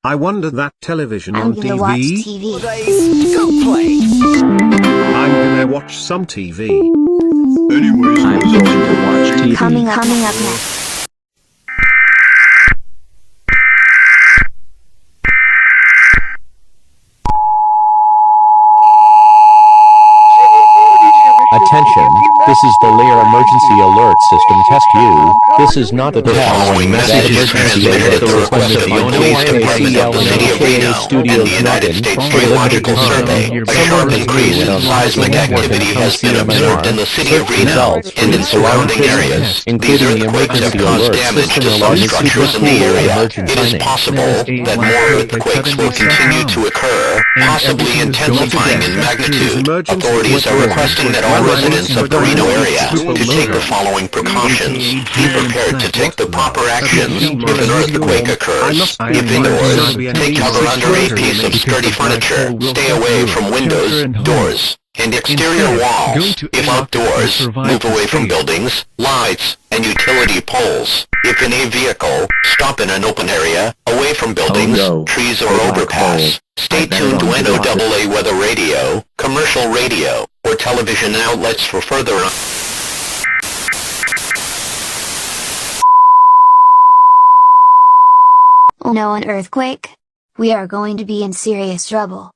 I wonder that television I'm on gonna watch TV. TV. Go play. I'm gonna watch some TV. Anyways, I'm going to watch TV. Coming up next. Attention, this is the Lear Emergency Alert System Test U. This is not a test. Following message is transmitted at the request of the Police Department of the City of Reno and the United States Geological Survey. A sharp increase in seismic activity has been observed in the City of Reno and in surrounding areas. These earthquakes have caused damage to some structures in the area. It is possible that more earthquakes will continue to occur, possibly intensifying in magnitude. Authorities are requesting that all residents of the Reno area to take the following precautions. Be prepared to take the proper actions if an earthquake occurs. If indoors, take cover under a piece of sturdy furniture. Stay away from windows, doors, and exterior walls. If outdoors, move away from buildings, lights, and utility poles. If in a vehicle, stop in an open area, away from buildings, trees, or overpass. Stay tuned to NOAA weather radio, commercial radio, or television outlets for further Oh no, an earthquake? We are going to be in serious trouble.